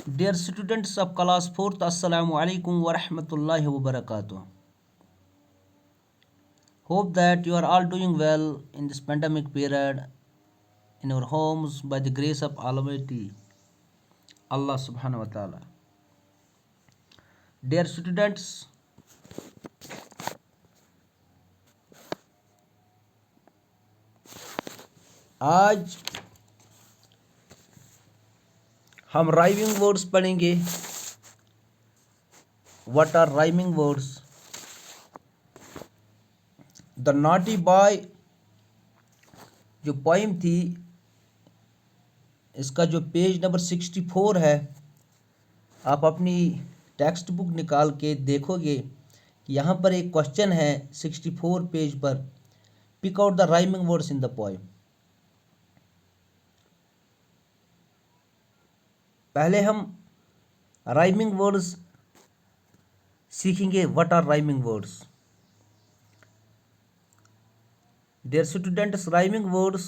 Dear students of class 4th, Assalamu alaikum wa rahmatullahi wa barakatuh. Hope that you are all doing well in this pandemic period in your homes by the grace of Almighty Allah subhanahu wa ta'ala. Dear students, आज हम rhyming words पढ़ेंगे. What are rhyming words? The Naughty Boy जो poem थी, इसका जो page number 64 है, आप अपनी टेक्स्ट बुक निकाल के देखोगे कि यहाँ पर एक क्वेश्चन है 64 पेज पर. Pick out the rhyming words in the poem. पहले हम राइमिंग वर्ड्स सीखेंगे. What are rhyming words? Dear students, rhyming words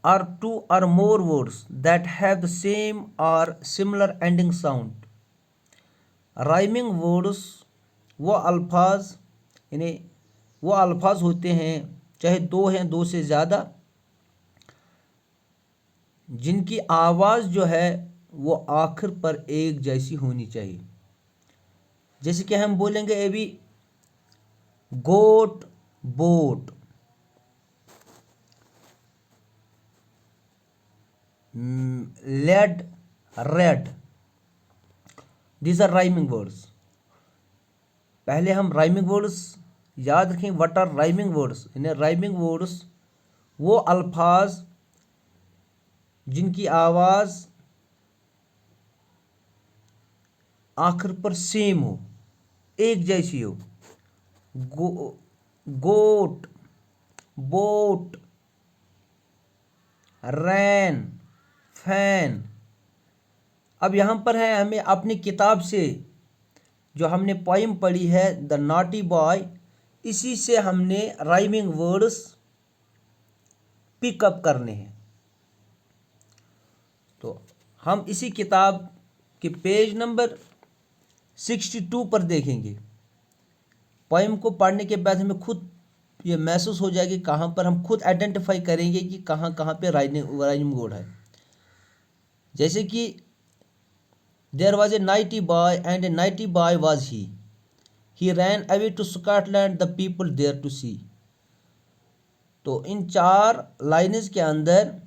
are two or more words that have the same or similar ending sound. Rhyming words वो अल्फाज होते हैं, चाहे दो हैं, दो से ज़्यादा, जिनकी आवाज़ जो है वो आखिर पर एक जैसी होनी चाहिए. जैसे कि हम बोलेंगे अभी goat, boat, led, red. These are rhyming words. पहले हम राइमिंग वर्ड्स याद रखें. What are rhyming words? इन्हें राइमिंग वर्ड्स वो अल्फाज जिनकी आवाज़ आखिर पर सेम हो, एक जैसी हो. गोट, बोट, रैन, फैन. अब यहाँ पर है, हमें अपनी किताब से जो हमने पोइम पढ़ी है द नॉटी बॉय, इसी से हमने राइमिंग वर्ड्स पिकअप करने हैं. तो हम इसी किताब के पेज नंबर 62 पर देखेंगे. पोइम को पढ़ने के बाद हमें खुद ये महसूस हो जाएगी, कहाँ पर हम खुद आइडेंटिफाई करेंगे कि कहाँ कहाँ पे राइमिंग वर्ड है. जैसे कि there was a naughty boy and a naughty boy was he ran away to Scotland the people there to see. तो इन चार लाइन्स के अंदर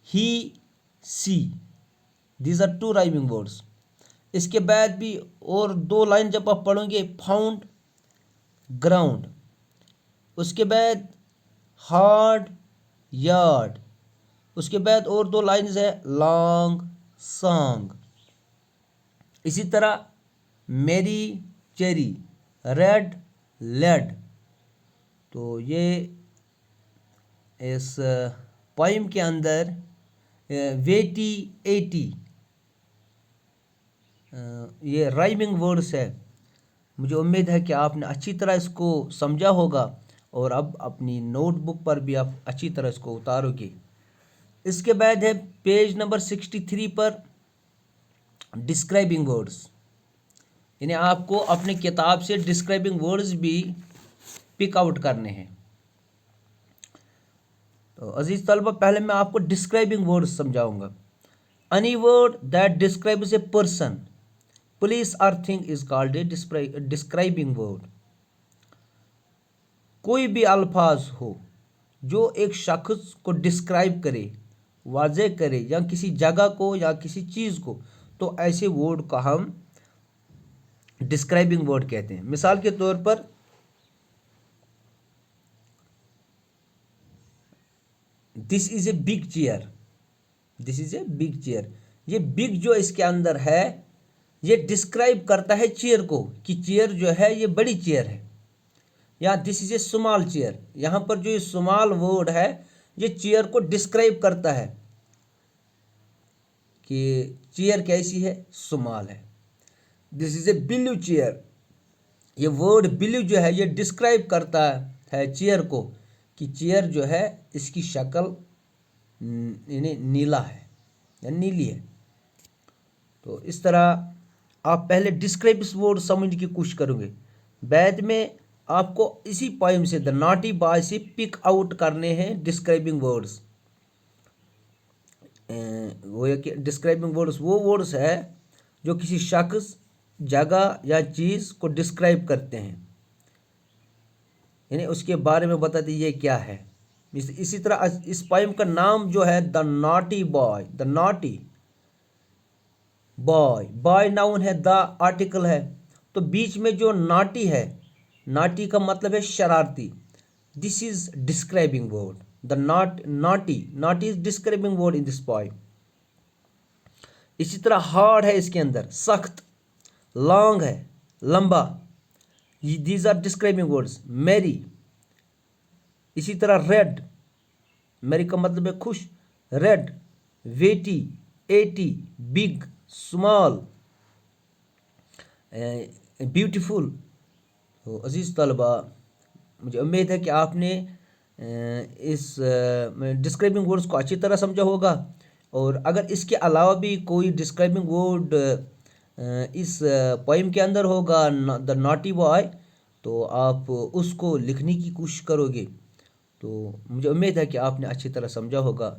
ही, see, these are two rhyming words. इसके बाद भी और दो लाइन जब आप पढ़ोगे, फाउंड, ग्राउंड. उसके बाद हार्ड, यार्ड. उसके बाद और दो लाइन्स है लॉन्ग, सॉन्ग. इसी तरह मेरी, चेरी, रेड, लेड. तो ये इस पोइम के अंदर वेटी, एटी, ये राइमिंग वर्ड्स है. मुझे उम्मीद है कि आपने अच्छी तरह इसको समझा होगा और अब अपनी नोटबुक पर भी आप अच्छी तरह इसको उतारोगे. इसके बाद है पेज नंबर 63 पर डिस्क्राइबिंग वर्ड्स. इन्हें आपको अपनी किताब से डिस्क्राइबिंग वर्ड्स भी पिक आउट करने हैं. तो अजीज तलबा, पहले मैं आपको डिस्क्राइबिंग वर्ड्स समझाऊंगा. Any word that describes a person, place और thing is called a describing word. कोई भी अल्फाज हो जो एक शख्स को डिस्क्राइब करे, वाज़ेह करे, या किसी जगह को या किसी चीज़ को, तो ऐसे वर्ड को हम डिस्क्राइबिंग वर्ड कहते हैं. मिसाल के तौर पर this is a big chair. This is a big chair. ये बिग जो इसके अंदर है, ये डिस्क्राइब करता है चेयर को कि चेयर जो है ये बड़ी चेयर है. या this is a small chair. यहाँ पर जो ये स्मॉल वर्ड है, ये चेयर को डिस्क्राइब करता है कि चेयर कैसी है, स्मॉल है. This is a blue chair. ये वर्ड ब्लू जो है ये डिस्क्राइब करता है चेयर को कि चेयर जो है इसकी शक्ल यानी नीला है या नीली है। तो इस तरह आप पहले डिस्क्राइब वर्ड समझने की कोशिश करोगे, बाद में आपको इसी पोइम से द नॉटी बॉय से पिक आउट करने हैं डिस्क्राइबिंग वर्ड्स। वो डिस्क्राइबिंग वर्ड्स वो वर्ड्स है जो किसी शख्स, जगह या चीज़ को डिस्क्राइब करते हैं, यानी उसके बारे में बताते ये क्या है। इसी तरह इस पोइम का नाम जो है the naughty boy, the naughty boy, boy noun है, द आर्टिकल है, तो बीच में जो नाटी है, नाटी का मतलब है शरारती। This is describing word, the naughty is describing word in this poem. इसी तरह हार्ड है इसके अंदर, सख्त, लॉन्ग है, लंबा, these are describing words. Merry, इसी तरह रेड, मैरी का मतलब है खुश, red, weighty, eighty, big, small, beautiful. तो अजीज़ तलबा, मुझे उम्मीद है कि आपने इस डिस्क्राइबिंग वर्ड्स को अच्छी तरह समझा होगा, और अगर इसके अलावा भी कोई डिस्क्राइबिंग वर्ड इस पोइम के अंदर होगा द नॉटी बॉय, तो आप उसको लिखने की कोशिश करोगे। तो मुझे उम्मीद है कि आपने अच्छी तरह समझा होगा।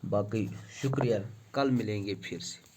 बाकी शुक्रिया, कल मिलेंगे फिर से।